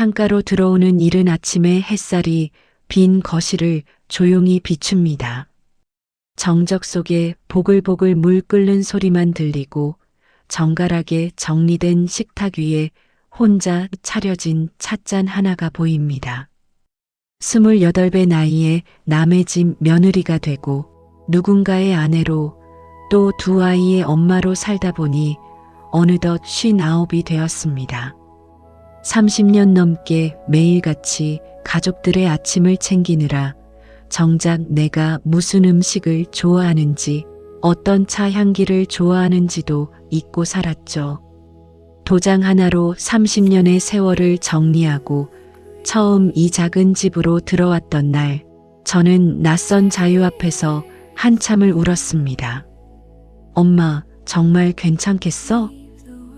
창가로 들어오는 이른 아침의 햇살이 빈 거실을 조용히 비춥니다. 정적 속에 보글보글 물 끓는 소리만 들리고 정갈하게 정리된 식탁 위에 혼자 차려진 찻잔 하나가 보입니다. 28배 나이에 남의 집 며느리가 되고 누군가의 아내로 또 두 아이의 엄마로 살다 보니 어느덧 59이 되었습니다. 30년 넘게 매일같이 가족들의 아침을 챙기느라 정작 내가 무슨 음식을 좋아하는지 어떤 차 향기를 좋아하는지도 잊고 살았죠. 도장 하나로 30년의 세월을 정리하고 처음 이 작은 집으로 들어왔던 날, 저는 낯선 자유 앞에서 한참을 울었습니다. 엄마, 정말 괜찮겠어?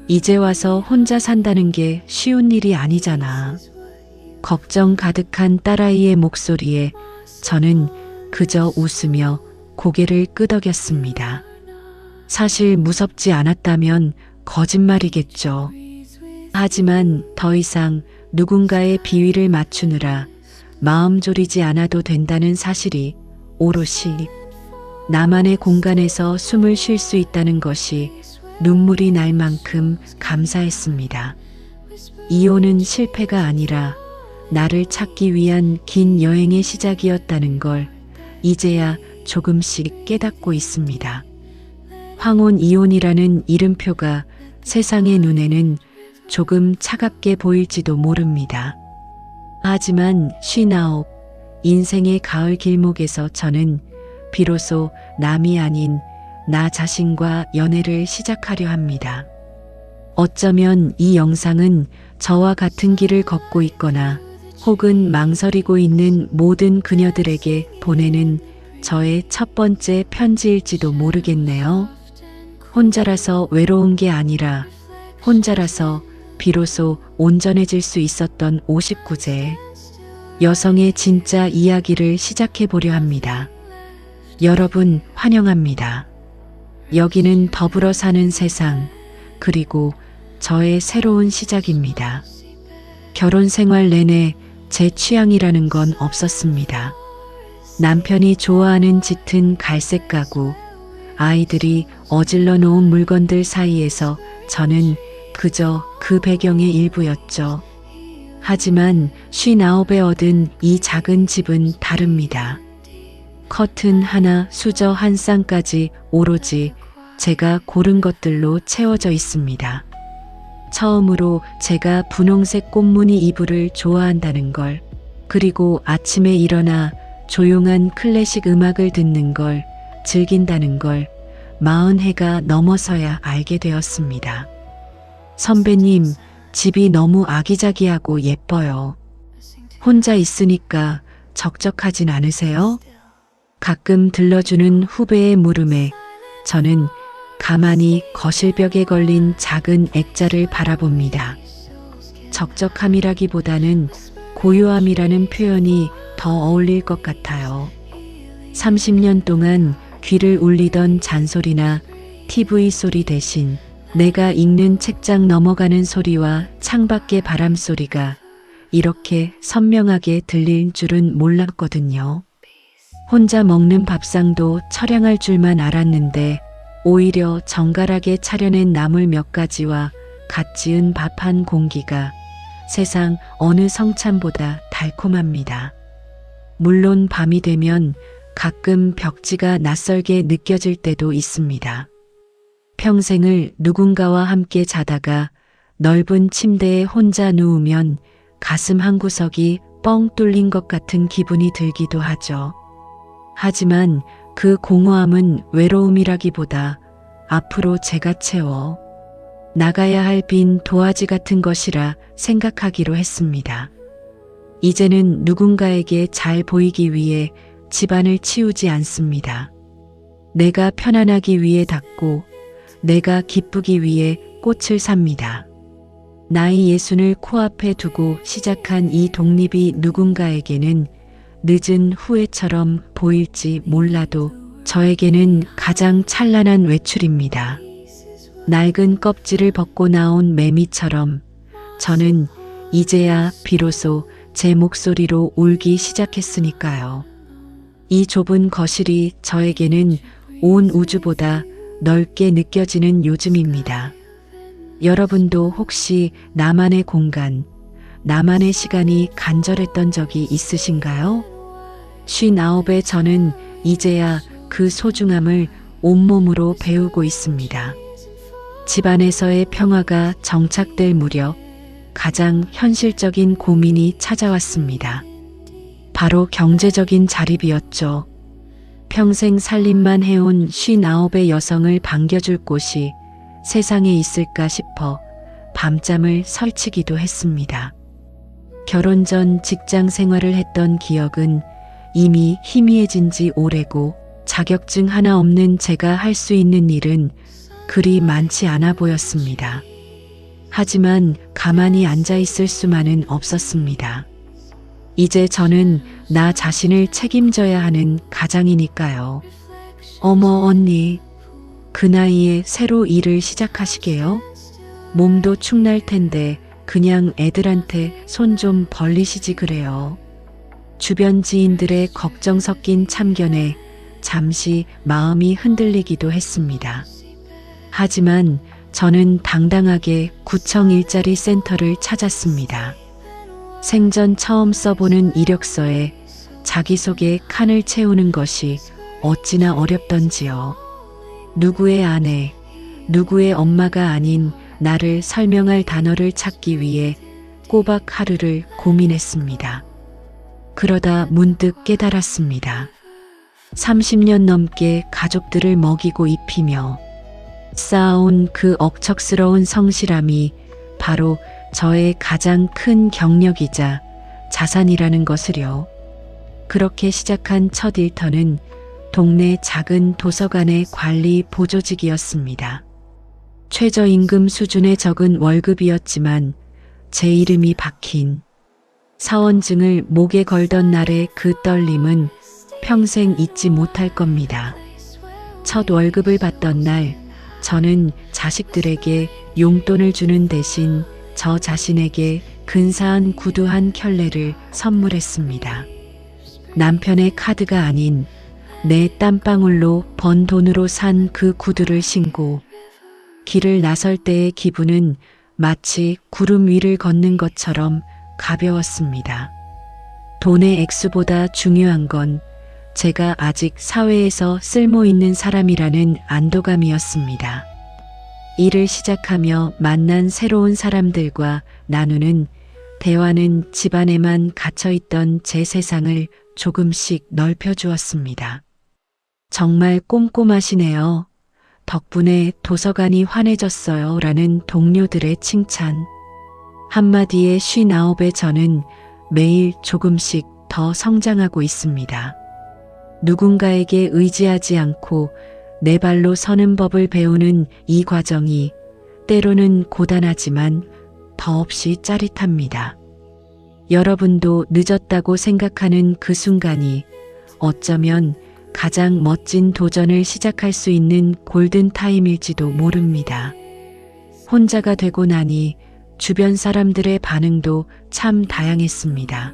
이제 와서 혼자 산다는 게 쉬운 일이 아니잖아. 걱정 가득한 딸아이의 목소리에 저는 그저 웃으며 고개를 끄덕였습니다. 사실 무섭지 않았다면 거짓말이겠죠. 하지만 더 이상 누군가의 비위를 맞추느라 마음 졸이지 않아도 된다는 사실이 오롯이 나만의 공간에서 숨을 쉴 수 있다는 것이 눈물이 날 만큼 감사했습니다. 이혼은 실패가 아니라 나를 찾기 위한 긴 여행의 시작이었다는 걸 이제야 조금씩 깨닫고 있습니다. 황혼 이혼이라는 이름표가 세상의 눈에는 조금 차갑게 보일지도 모릅니다. 하지만 59, 인생의 가을 길목에서 저는 비로소 남이 아닌 나 자신과 연애를 시작하려 합니다. 어쩌면 이 영상은 저와 같은 길을 걷고 있거나 혹은 망설이고 있는 모든 그녀들에게 보내는 저의 첫 번째 편지일지도 모르겠네요. 혼자라서 외로운 게 아니라 혼자라서 비로소 온전해질 수 있었던 59제 여성의 진짜 이야기를 시작해 보려 합니다. 여러분 환영합니다. 여기는 더불어 사는 세상, 그리고 저의 새로운 시작입니다. 결혼 생활 내내 제 취향이라는 건 없었습니다. 남편이 좋아하는 짙은 갈색 가구, 아이들이 어질러 놓은 물건들 사이에서 저는 그저 그 배경의 일부였죠. 하지만 59에 얻은 이 작은 집은 다릅니다. 커튼 하나, 수저 한 쌍까지 오로지 제가 고른 것들로 채워져 있습니다. 처음으로 제가 분홍색 꽃무늬 이불을 좋아한다는 걸, 그리고 아침에 일어나 조용한 클래식 음악을 듣는 걸 즐긴다는 걸 40해가 넘어서야 알게 되었습니다. 선배님, 집이 너무 아기자기하고 예뻐요. 혼자 있으니까 적적하진 않으세요? 가끔 들러주는 후배의 물음에 저는 가만히 거실벽에 걸린 작은 액자를 바라봅니다. 적적함이라기보다는 고요함이라는 표현이 더 어울릴 것 같아요. 30년 동안 귀를 울리던 잔소리나 TV 소리 대신 내가 읽는 책장 넘어가는 소리와 창밖의 바람 소리가 이렇게 선명하게 들릴 줄은 몰랐거든요. 혼자 먹는 밥상도 처량할 줄만 알았는데 오히려 정갈하게 차려낸 나물 몇 가지와 갓 지은 밥 한 공기가 세상 어느 성찬보다 달콤합니다. 물론 밤이 되면 가끔 벽지가 낯설게 느껴질 때도 있습니다. 평생을 누군가와 함께 자다가 넓은 침대에 혼자 누우면 가슴 한구석이 뻥 뚫린 것 같은 기분이 들기도 하죠. 하지만 그 공허함은 외로움이라기보다 앞으로 제가 채워 나가야 할 빈 도화지 같은 것이라 생각하기로 했습니다. 이제는 누군가에게 잘 보이기 위해 집안을 치우지 않습니다. 내가 편안하기 위해 닦고 내가 기쁘기 위해 꽃을 삽니다. 나이 60을 코앞에 두고 시작한 이 독립이 누군가에게는 늦은 후회처럼 보일지 몰라도 저에게는 가장 찬란한 외출입니다. 낡은 껍질을 벗고 나온 매미처럼 저는 이제야 비로소 제 목소리로 울기 시작했으니까요. 이 좁은 거실이 저에게는 온 우주보다 넓게 느껴지는 요즘입니다. 여러분도 혹시 나만의 공간, 나만의 시간이 간절했던 적이 있으신가요? 59의 저는 이제야 그 소중함을 온몸으로 배우고 있습니다. 집안에서의 평화가 정착될 무렵 가장 현실적인 고민이 찾아왔습니다. 바로 경제적인 자립이었죠. 평생 살림만 해온 59의 여성을 반겨줄 곳이 세상에 있을까 싶어 밤잠을 설치기도 했습니다. 결혼 전 직장 생활을 했던 기억은 이미 희미해진 지 오래고 자격증 하나 없는 제가 할 수 있는 일은 그리 많지 않아 보였습니다. 하지만 가만히 앉아 있을 수만은 없었습니다. 이제 저는 나 자신을 책임져야 하는 가장이니까요. 어머 언니, 그 나이에 새로 일을 시작하시게요? 몸도 축날 텐데 그냥 애들한테 손 좀 벌리시지 그래요. 주변 지인들의 걱정 섞인 참견에 잠시 마음이 흔들리기도 했습니다. 하지만 저는 당당하게 구청 일자리 센터를 찾았습니다. 생전 처음 써보는 이력서에 자기소개 칸을 채우는 것이 어찌나 어렵던지요. 누구의 아내, 누구의 엄마가 아닌 나를 설명할 단어를 찾기 위해 꼬박 하루를 고민했습니다. 그러다 문득 깨달았습니다. 30년 넘게 가족들을 먹이고 입히며 쌓아온 그 억척스러운 성실함이 바로 저의 가장 큰 경력이자 자산이라는 것을요. 그렇게 시작한 첫 일터는 동네 작은 도서관의 관리 보조직이었습니다. 최저임금 수준에 적은 월급이었지만 제 이름이 박힌 사원증을 목에 걸던 날의 그 떨림은 평생 잊지 못할 겁니다. 첫 월급을 받던 날 저는 자식들에게 용돈을 주는 대신 저 자신에게 근사한 구두 한 켤레를 선물했습니다. 남편의 카드가 아닌 내 땀방울로 번 돈으로 산 그 구두를 신고 길을 나설 때의 기분은 마치 구름 위를 걷는 것처럼 가벼웠습니다. 돈의 액수보다 중요한 건 제가 아직 사회에서 쓸모 있는 사람이라는 안도감이었습니다. 일을 시작하며 만난 새로운 사람들과 나누는 대화는 집안에만 갇혀있던 제 세상을 조금씩 넓혀주었습니다. 정말 꼼꼼하시네요. 덕분에 도서관이 환해졌어요. 라는 동료들의 칭찬. 한마디에 59의 저는 매일 조금씩 더 성장하고 있습니다. 누군가에게 의지하지 않고 내 발로 서는 법을 배우는 이 과정이 때로는 고단하지만 더없이 짜릿합니다. 여러분도 늦었다고 생각하는 그 순간이 어쩌면 가장 멋진 도전을 시작할 수 있는 골든타임일지도 모릅니다. 혼자가 되고 나니 주변 사람들의 반응도 참 다양했습니다.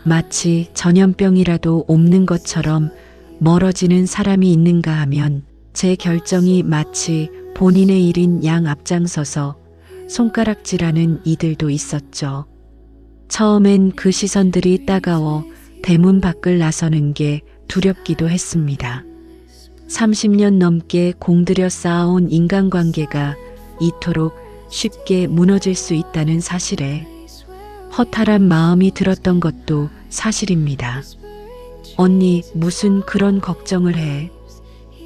마치 전염병이라도 옮는 것처럼 멀어지는 사람이 있는가 하면 제 결정이 마치 본인의 일인 양 앞장서서 손가락질하는 이들도 있었죠. 처음엔 그 시선들이 따가워 대문 밖을 나서는 게 두렵기도 했습니다. 30년 넘게 공들여 쌓아온 인간관계가 이토록 쉽게 무너질 수 있다는 사실에 허탈한 마음이 들었던 것도 사실입니다. 언니, 무슨 그런 걱정을 해.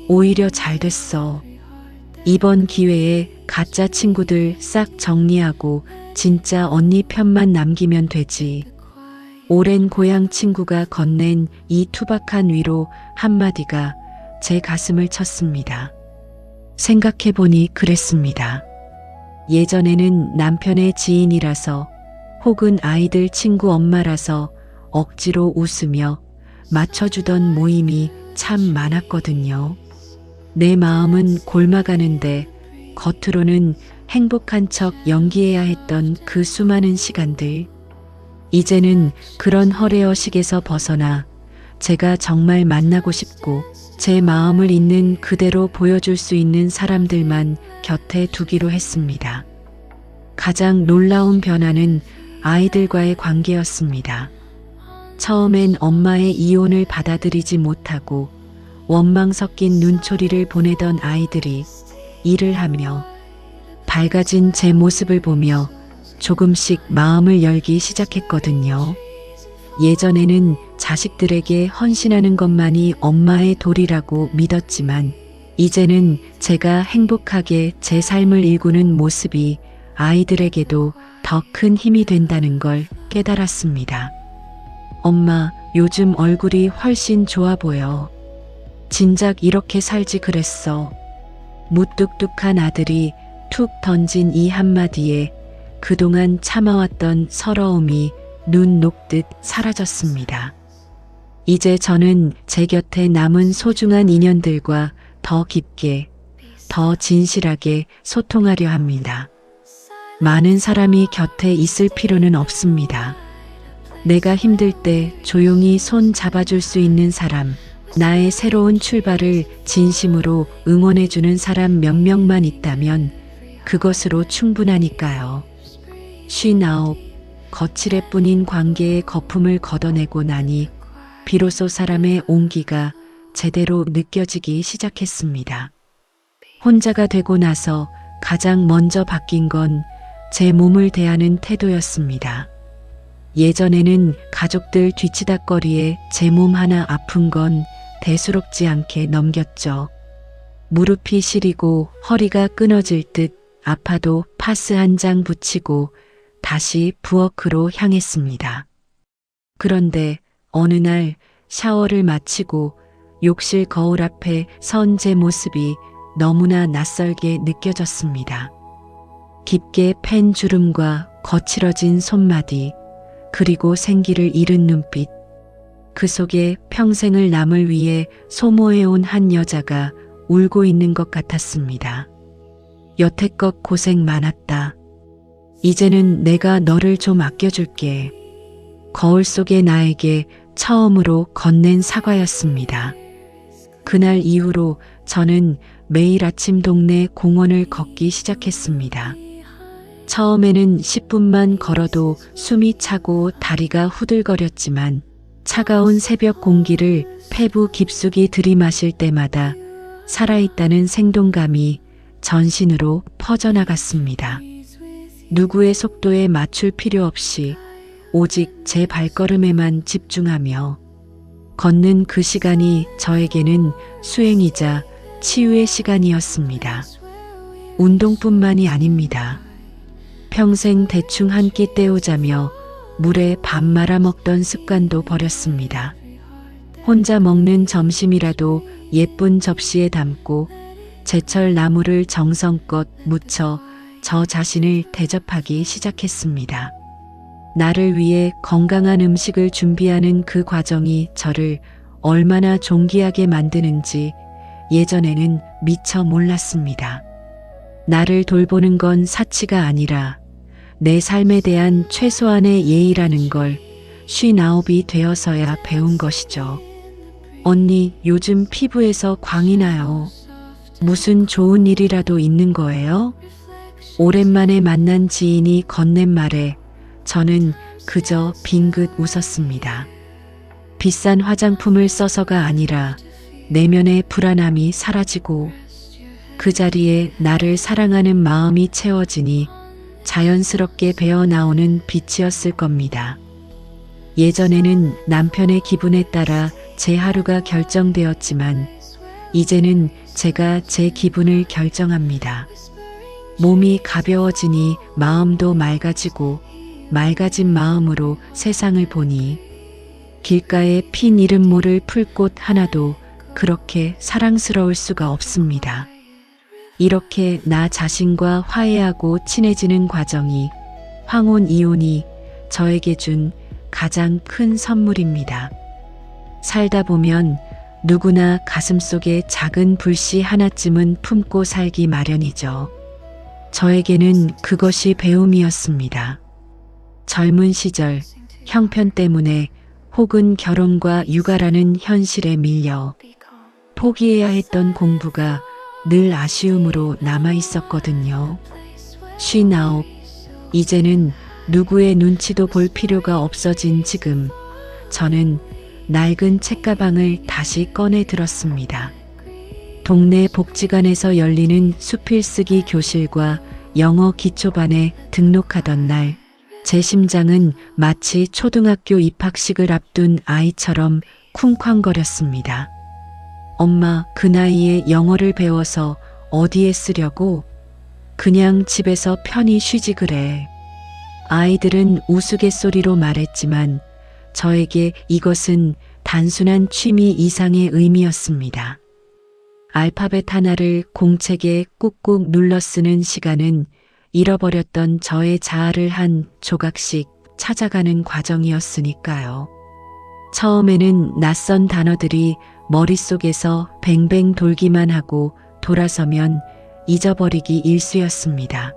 오히려 잘 됐어. 이번 기회에 가짜 친구들 싹 정리하고 진짜 언니 편만 남기면 되지. 오랜 고향 친구가 건넨 이 투박한 위로 한마디가 제 가슴을 쳤습니다. 생각해보니 그랬습니다. 예전에는 남편의 지인이라서 혹은 아이들 친구 엄마라서 억지로 웃으며 맞춰주던 모임이 참 많았거든요. 내 마음은 골마가는데 겉으로는 행복한 척 연기해야 했던 그 수많은 시간들. 이제는 그런 허례허식에서 벗어나 제가 정말 만나고 싶고 제 마음을 있는 그대로 보여줄 수 있는 사람들만 곁에 두기로 했습니다. 가장 놀라운 변화는 아이들과의 관계였습니다. 처음엔 엄마의 이혼을 받아들이지 못하고 원망 섞인 눈초리를 보내던 아이들이 일을 하며 밝아진 제 모습을 보며 조금씩 마음을 열기 시작했거든요. 예전에는 자식들에게 헌신하는 것만이 엄마의 도리라고 믿었지만 이제는 제가 행복하게 제 삶을 일구는 모습이 아이들에게도 더 큰 힘이 된다는 걸 깨달았습니다. 엄마, 요즘 얼굴이 훨씬 좋아 보여. 진작 이렇게 살지 그랬어. 무뚝뚝한 아들이 툭 던진 이 한마디에 그동안 참아왔던 서러움이 눈 녹듯 사라졌습니다. 이제 저는 제 곁에 남은 소중한 인연들과 더 깊게, 더 진실하게 소통하려 합니다. 많은 사람이 곁에 있을 필요는 없습니다. 내가 힘들 때 조용히 손 잡아줄 수 있는 사람, 나의 새로운 출발을 진심으로 응원해주는 사람 몇 명만 있다면 그것으로 충분하니까요. 59. 거칠애뿐인 관계의 거품을 걷어내고 나니 비로소 사람의 온기가 제대로 느껴지기 시작했습니다. 혼자가 되고 나서 가장 먼저 바뀐 건 제 몸을 대하는 태도였습니다. 예전에는 가족들 뒤치다꺼리에 제 몸 하나 아픈 건 대수롭지 않게 넘겼죠. 무릎이 시리고 허리가 끊어질 듯 아파도 파스 한 장 붙이고 다시 부엌으로 향했습니다. 그런데 어느 날 샤워를 마치고 욕실 거울 앞에 선 제 모습이 너무나 낯설게 느껴졌습니다. 깊게 팬 주름과 거칠어진 손마디, 그리고 생기를 잃은 눈빛. 그 속에 평생을 남을 위해 소모해온 한 여자가 울고 있는 것 같았습니다. 여태껏 고생 많았다. 이제는 내가 너를 좀 아껴줄게. 거울 속의 나에게 처음으로 건넨 사과였습니다. 그날 이후로 저는 매일 아침 동네 공원을 걷기 시작했습니다. 처음에는 10분만 걸어도 숨이 차고 다리가 후들거렸지만 차가운 새벽 공기를 폐부 깊숙이 들이마실 때마다 살아있다는 생동감이 전신으로 퍼져나갔습니다. 누구의 속도에 맞출 필요 없이 오직 제 발걸음에만 집중하며 걷는 그 시간이 저에게는 수행이자 치유의 시간이었습니다. 운동뿐만이 아닙니다. 평생 대충 한 끼 때우자며 물에 밥 말아 먹던 습관도 버렸습니다. 혼자 먹는 점심이라도 예쁜 접시에 담고 제철 나물을 정성껏 무쳐 저 자신을 대접하기 시작했습니다. 나를 위해 건강한 음식을 준비하는 그 과정이 저를 얼마나 존귀하게 만드는지 예전에는 미처 몰랐습니다. 나를 돌보는 건 사치가 아니라 내 삶에 대한 최소한의 예의라는 걸 59이 되어서야 배운 것이죠. 언니, 요즘 피부에서 광이 나요. 무슨 좋은 일이라도 있는 거예요? 오랜만에 만난 지인이 건넨 말에 저는 그저 빙긋 웃었습니다. 비싼 화장품을 써서가 아니라 내면의 불안함이 사라지고 그 자리에 나를 사랑하는 마음이 채워지니 자연스럽게 배어나오는 빛이었을 겁니다. 예전에는 남편의 기분에 따라 제 하루가 결정되었지만 이제는 제가 제 기분을 결정합니다. 몸이 가벼워지니 마음도 맑아지고 맑아진 마음으로 세상을 보니 길가에 핀 이름 모를 풀꽃 하나도 그렇게 사랑스러울 수가 없습니다. 이렇게 나 자신과 화해하고 친해지는 과정이 황혼 이혼이 저에게 준 가장 큰 선물입니다. 살다 보면 누구나 가슴속에 작은 불씨 하나쯤은 품고 살기 마련이죠. 저에게는 그것이 배움이었습니다. 젊은 시절 형편 때문에 혹은 결혼과 육아라는 현실에 밀려 포기해야 했던 공부가 늘 아쉬움으로 남아 있었거든요. 59. 이제는 누구의 눈치도 볼 필요가 없어진 지금 저는 낡은 책가방을 다시 꺼내 들었습니다. 동네 복지관에서 열리는 수필쓰기 교실과 영어 기초반에 등록하던 날, 제 심장은 마치 초등학교 입학식을 앞둔 아이처럼 쿵쾅거렸습니다. 엄마, 그 나이에 영어를 배워서 어디에 쓰려고? 그냥 집에서 편히 쉬지 그래. 아이들은 우스갯소리로 말했지만 저에게 이것은 단순한 취미 이상의 의미였습니다. 알파벳 하나를 공책에 꾹꾹 눌러 쓰는 시간은 잃어버렸던 저의 자아를 한 조각씩 찾아가는 과정이었으니까요. 처음에는 낯선 단어들이 머릿속에서 뱅뱅 돌기만 하고 돌아서면 잊어버리기 일쑤였습니다.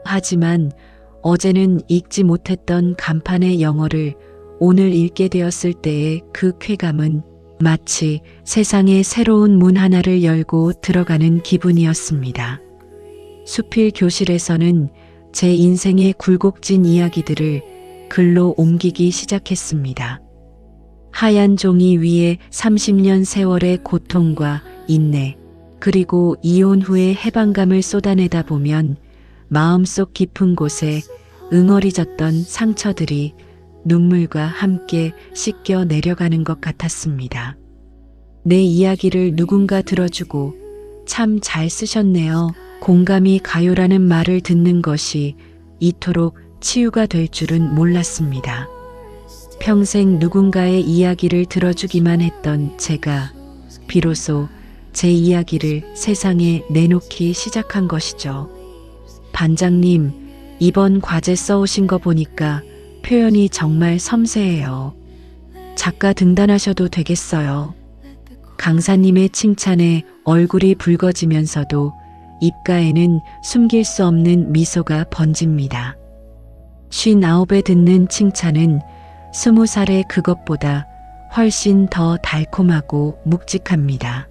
하지만 어제는 읽지 못했던 간판의 영어를 오늘 읽게 되었을 때의 그 쾌감은 마치 세상의 새로운 문 하나를 열고 들어가는 기분이었습니다. 수필 교실에서는 제 인생의 굴곡진 이야기들을 글로 옮기기 시작했습니다. 하얀 종이 위에 30년 세월의 고통과 인내, 그리고 이혼 후의 해방감을 쏟아내다 보면 마음속 깊은 곳에 응어리졌던 상처들이 눈물과 함께 씻겨 내려가는 것 같았습니다. 내 이야기를 누군가 들어주고 참 잘 쓰셨네요. 공감이 가요라는 말을 듣는 것이 이토록 치유가 될 줄은 몰랐습니다. 평생 누군가의 이야기를 들어주기만 했던 제가 비로소 제 이야기를 세상에 내놓기 시작한 것이죠. 반장님, 이번 과제 써오신 거 보니까 표현이 정말 섬세해요. 작가 등단하셔도 되겠어요. 강사님의 칭찬에 얼굴이 붉어지면서도 입가에는 숨길 수 없는 미소가 번집니다. 59에 듣는 칭찬은 20살의 그것보다 훨씬 더 달콤하고 묵직합니다.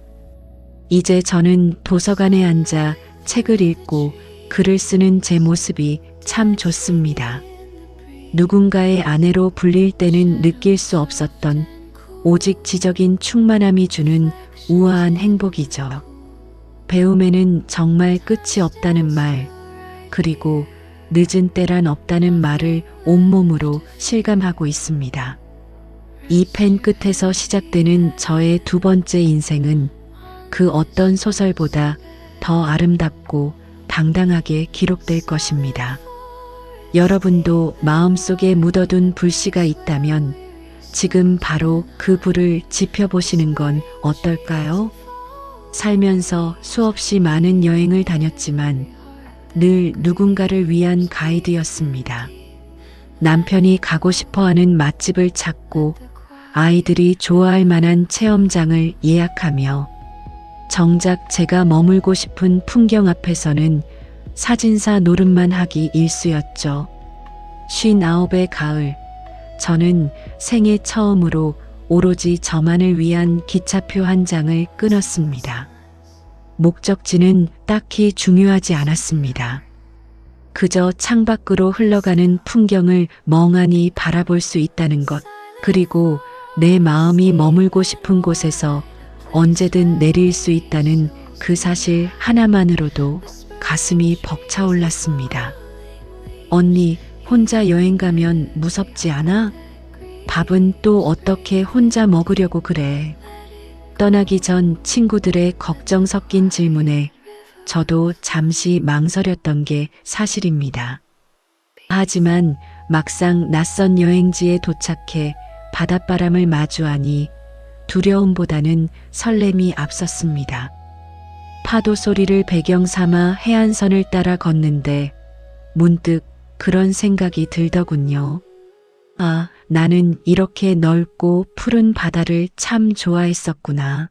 이제 저는 도서관에 앉아 책을 읽고 글을 쓰는 제 모습이 참 좋습니다. 누군가의 아내로 불릴 때는 느낄 수 없었던 오직 지적인 충만함이 주는 우아한 행복이죠. 배움에는 정말 끝이 없다는 말, 그리고 늦은 때란 없다는 말을 온몸으로 실감하고 있습니다. 이 펜 끝에서 시작되는 저의 두 번째 인생은 그 어떤 소설보다 더 아름답고 당당하게 기록될 것입니다. 여러분도 마음속에 묻어둔 불씨가 있다면 지금 바로 그 불을 지펴보시는 건 어떨까요? 살면서 수없이 많은 여행을 다녔지만 늘 누군가를 위한 가이드였습니다. 남편이 가고 싶어하는 맛집을 찾고 아이들이 좋아할 만한 체험장을 예약하며 정작 제가 머물고 싶은 풍경 앞에서는 사진사 노릇만 하기 일쑤였죠. 59의 가을, 저는 생애 처음으로 오로지 저만을 위한 기차표 한 장을 끊었습니다. 목적지는 딱히 중요하지 않았습니다. 그저 창밖으로 흘러가는 풍경을 멍하니 바라볼 수 있다는 것, 그리고 내 마음이 머물고 싶은 곳에서 언제든 내릴 수 있다는 그 사실 하나만으로도 가슴이 벅차올랐습니다. 언니, 혼자 여행 가면 무섭지 않아? 밥은 또 어떻게 혼자 먹으려고 그래? 떠나기 전 친구들의 걱정 섞인 질문에 저도 잠시 망설였던 게 사실입니다. 하지만 막상 낯선 여행지에 도착해 바닷바람을 마주하니 두려움보다는 설렘이 앞섰습니다. 파도 소리를 배경 삼아 해안선을 따라 걷는데 문득 그런 생각이 들더군요. 아, 나는 이렇게 넓고 푸른 바다를 참 좋아했었구나.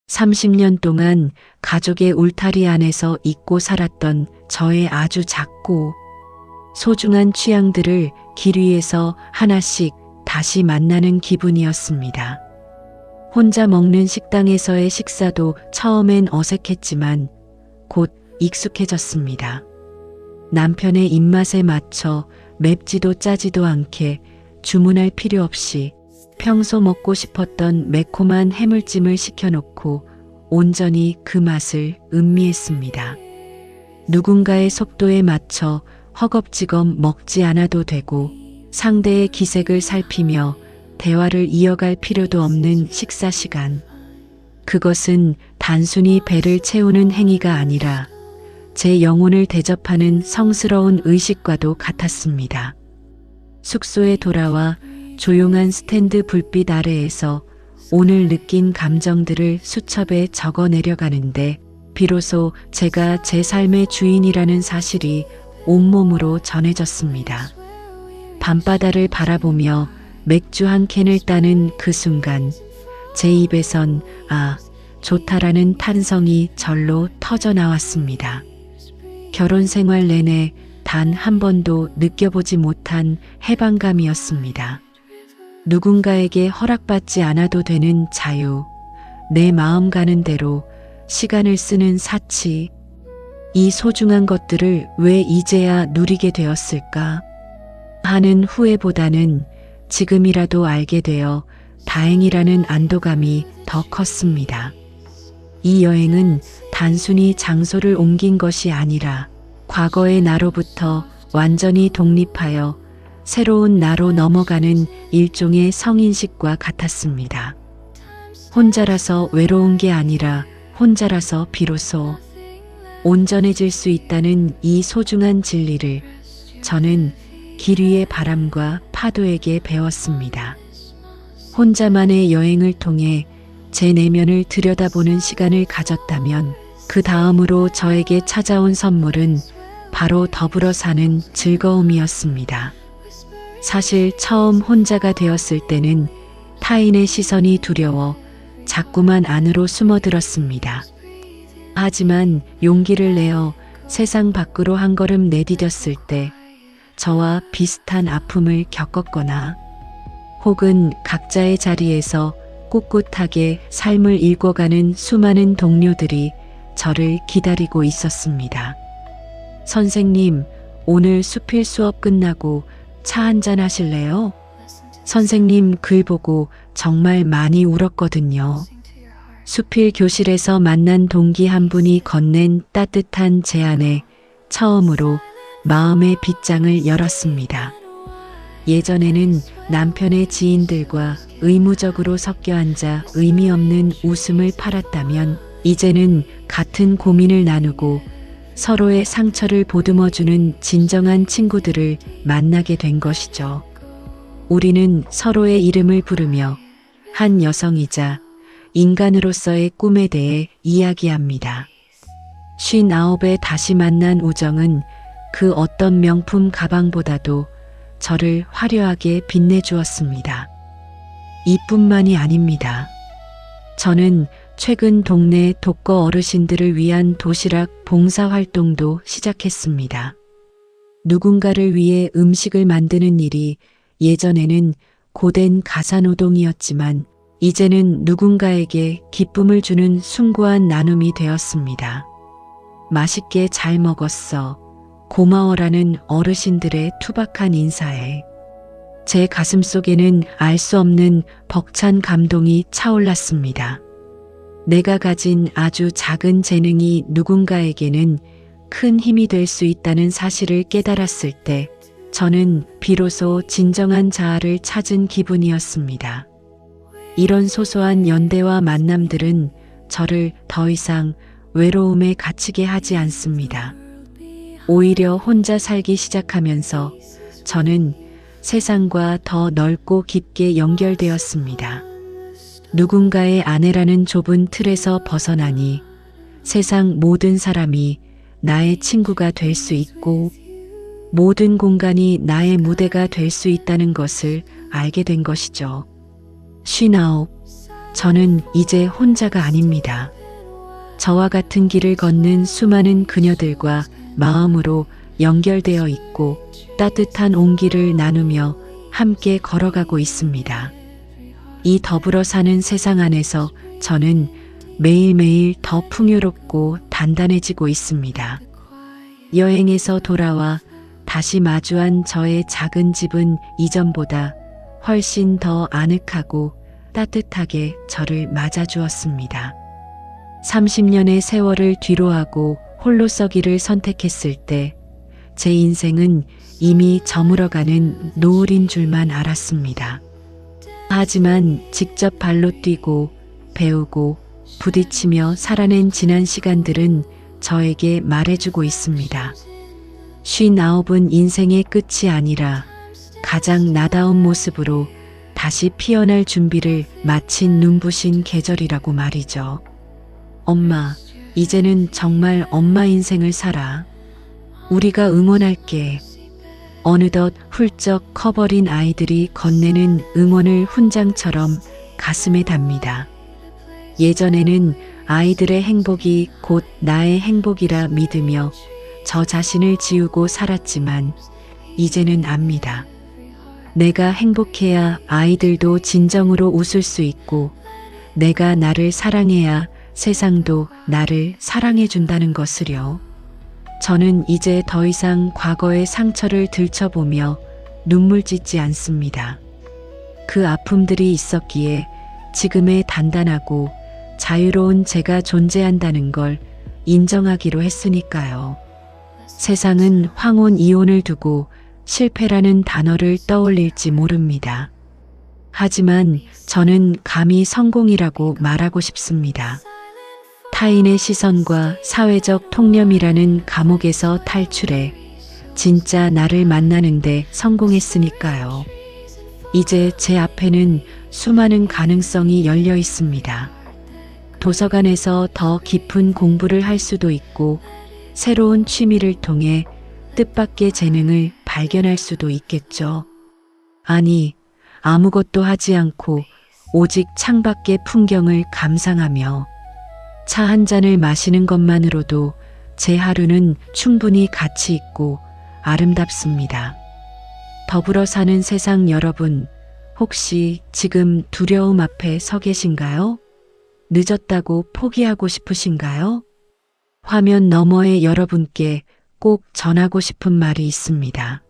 30년 동안 가족의 울타리 안에서 잊고 살았던 저의 아주 작고 소중한 취향들을 길 위에서 하나씩 다시 만나는 기분이었습니다. 혼자 먹는 식당에서의 식사도 처음엔 어색했지만 곧 익숙해졌습니다. 남편의 입맛에 맞춰 맵지도 짜지도 않게 주문할 필요 없이 평소 먹고 싶었던 매콤한 해물찜을 시켜놓고 온전히 그 맛을 음미했습니다. 누군가의 속도에 맞춰 허겁지겁 먹지 않아도 되고 상대의 기색을 살피며 대화를 이어갈 필요도 없는 식사 시간. 그것은 단순히 배를 채우는 행위가 아니라 제 영혼을 대접하는 성스러운 의식과도 같았습니다. 숙소에 돌아와 조용한 스탠드 불빛 아래에서 오늘 느낀 감정들을 수첩에 적어 내려가는데 비로소 제가 제 삶의 주인이라는 사실이 온몸으로 전해졌습니다. 밤바다를 바라보며 맥주 한 캔을 따는 그 순간 제 입에선 아, 좋다라는 탄성이 절로 터져 나왔습니다. 결혼 생활 내내 단 한 번도 느껴보지 못한 해방감이었습니다. 누군가에게 허락받지 않아도 되는 자유, 내 마음 가는 대로 시간을 쓰는 사치, 이 소중한 것들을 왜 이제야 누리게 되었을까 하는 후회보다는 지금이라도 알게 되어 다행이라는 안도감이 더 컸습니다. 이 여행은 단순히 장소를 옮긴 것이 아니라 과거의 나로부터 완전히 독립하여 새로운 나로 넘어가는 일종의 성인식과 같았습니다. 혼자라서 외로운 게 아니라 혼자라서 비로소 온전해질 수 있다는 이 소중한 진리를 저는 길 위의 바람과 파도에게 배웠습니다. 혼자만의 여행을 통해 제 내면을 들여다보는 시간을 가졌다면 그 다음으로 저에게 찾아온 선물은 바로 더불어 사는 즐거움이었습니다. 사실 처음 혼자가 되었을 때는 타인의 시선이 두려워 자꾸만 안으로 숨어들었습니다. 하지만 용기를 내어 세상 밖으로 한 걸음 내디뎠을 때 저와 비슷한 아픔을 겪었거나 혹은 각자의 자리에서 꿋꿋하게 삶을 읽어가는 수많은 동료들이 저를 기다리고 있었습니다. 선생님, 오늘 수필 수업 끝나고 차 한잔 하실래요? 선생님 글 보고 정말 많이 울었거든요. 수필 교실에서 만난 동기 한 분이 건넨 따뜻한 제안에 처음으로 마음의 빗장을 열었습니다. 예전에는 남편의 지인들과 의무적으로 섞여 앉아 의미 없는 웃음을 팔았다면 이제는 같은 고민을 나누고 서로의 상처를 보듬어주는 진정한 친구들을 만나게 된 것이죠. 우리는 서로의 이름을 부르며 한 여성이자 인간으로서의 꿈에 대해 이야기합니다. 59에 다시 만난 우정은 그 어떤 명품 가방보다도 저를 화려하게 빛내주었습니다. 이뿐만이 아닙니다. 저는 최근 동네 독거 어르신들을 위한 도시락 봉사 활동도 시작했습니다. 누군가를 위해 음식을 만드는 일이 예전에는 고된 가사노동이었지만 이제는 누군가에게 기쁨을 주는 숭고한 나눔이 되었습니다. 맛있게 잘 먹었어. 고마워라는 어르신들의 투박한 인사에 제 가슴속에는 알 수 없는 벅찬 감동이 차올랐습니다. 내가 가진 아주 작은 재능이 누군가에게는 큰 힘이 될 수 있다는 사실을 깨달았을 때 저는 비로소 진정한 자아를 찾은 기분이었습니다. 이런 소소한 연대와 만남들은 저를 더 이상 외로움에 갇히게 하지 않습니다. 오히려 혼자 살기 시작하면서 저는 세상과 더 넓고 깊게 연결되었습니다. 누군가의 아내라는 좁은 틀에서 벗어나니 세상 모든 사람이 나의 친구가 될 수 있고 모든 공간이 나의 무대가 될 수 있다는 것을 알게 된 것이죠. 59. 저는 이제 혼자가 아닙니다. 저와 같은 길을 걷는 수많은 그녀들과 마음으로 연결되어 있고 따뜻한 온기를 나누며 함께 걸어가고 있습니다. 이 더불어 사는 세상 안에서 저는 매일매일 더 풍요롭고 단단해지고 있습니다. 여행에서 돌아와 다시 마주한 저의 작은 집은 이전보다 훨씬 더 아늑하고 따뜻하게 저를 맞아주었습니다. 30년의 세월을 뒤로하고 홀로 서기를 선택했을 때 제 인생은 이미 저물어가는 노을인 줄만 알았습니다. 하지만 직접 발로 뛰고 배우고 부딪히며 살아낸 지난 시간들은 저에게 말해주고 있습니다. 59은 인생의 끝이 아니라 가장 나다운 모습으로 다시 피어날 준비를 마친 눈부신 계절이라고 말이죠. 엄마, 이제는 정말 엄마 인생을 살아. 우리가 응원할게. 어느덧 훌쩍 커버린 아이들이 건네는 응원을 훈장처럼 가슴에 답니다. 예전에는 아이들의 행복이 곧 나의 행복이라 믿으며 저 자신을 지우고 살았지만 이제는 압니다. 내가 행복해야 아이들도 진정으로 웃을 수 있고 내가 나를 사랑해야 세상도 나를 사랑해 준다는 것을요. 저는 이제 더 이상 과거의 상처를 들춰보며 눈물 짓지 않습니다. 그 아픔들이 있었기에 지금의 단단하고 자유로운 제가 존재한다는 걸 인정하기로 했으니까요. 세상은 황혼 이혼을 두고 실패라는 단어를 떠올릴지 모릅니다. 하지만 저는 감히 성공이라고 말하고 싶습니다. 타인의 시선과 사회적 통념이라는 감옥에서 탈출해 진짜 나를 만나는데 성공했으니까요. 이제 제 앞에는 수많은 가능성이 열려 있습니다. 도서관에서 더 깊은 공부를 할 수도 있고 새로운 취미를 통해 뜻밖의 재능을 발견할 수도 있겠죠. 아니, 아무것도 하지 않고 오직 창밖의 풍경을 감상하며 차 한 잔을 마시는 것만으로도 제 하루는 충분히 가치 있고 아름답습니다. 더불어 사는 세상 여러분, 혹시 지금 두려움 앞에 서 계신가요? 늦었다고 포기하고 싶으신가요? 화면 너머의 여러분께 꼭 전하고 싶은 말이 있습니다.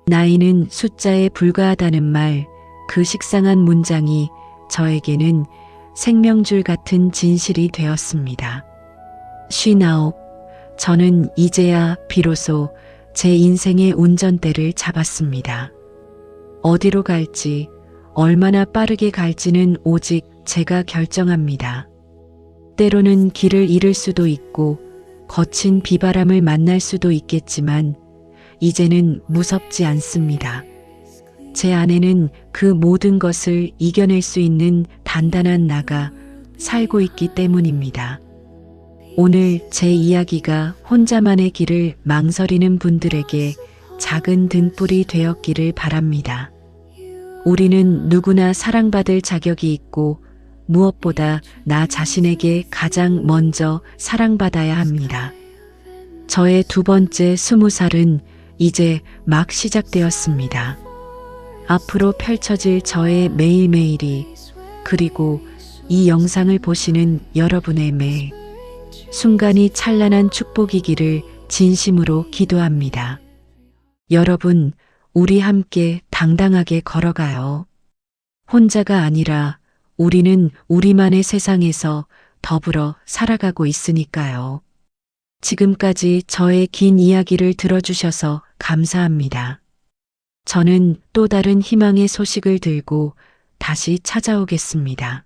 나이는 숫자에 불과하다는 말, 그 식상한 문장이 저에게는 생명줄 같은 진실이 되었습니다. 59, 저는 이제야 비로소 제 인생의 운전대를 잡았습니다. 어디로 갈지, 얼마나 빠르게 갈지는 오직 제가 결정합니다. 때로는 길을 잃을 수도 있고 거친 비바람을 만날 수도 있겠지만 이제는 무섭지 않습니다. 제 안에는 그 모든 것을 이겨낼 수 있는 단단한 나가 살고 있기 때문입니다. 오늘 제 이야기가 혼자만의 길을 망설이는 분들에게 작은 등불이 되었기를 바랍니다. 우리는 누구나 사랑받을 자격이 있고 무엇보다 나 자신에게 가장 먼저 사랑받아야 합니다. 저의 두 번째 20살은 이제 막 시작되었습니다. 앞으로 펼쳐질 저의 매일매일이, 그리고 이 영상을 보시는 여러분의 매 순간이 찬란한 축복이기를 진심으로 기도합니다. 여러분, 우리 함께 당당하게 걸어가요. 혼자가 아니라 우리는 우리만의 세상에서 더불어 살아가고 있으니까요. 지금까지 저의 긴 이야기를 들어주셔서 감사합니다. 저는 또 다른 희망의 소식을 들고 다시 찾아오겠습니다.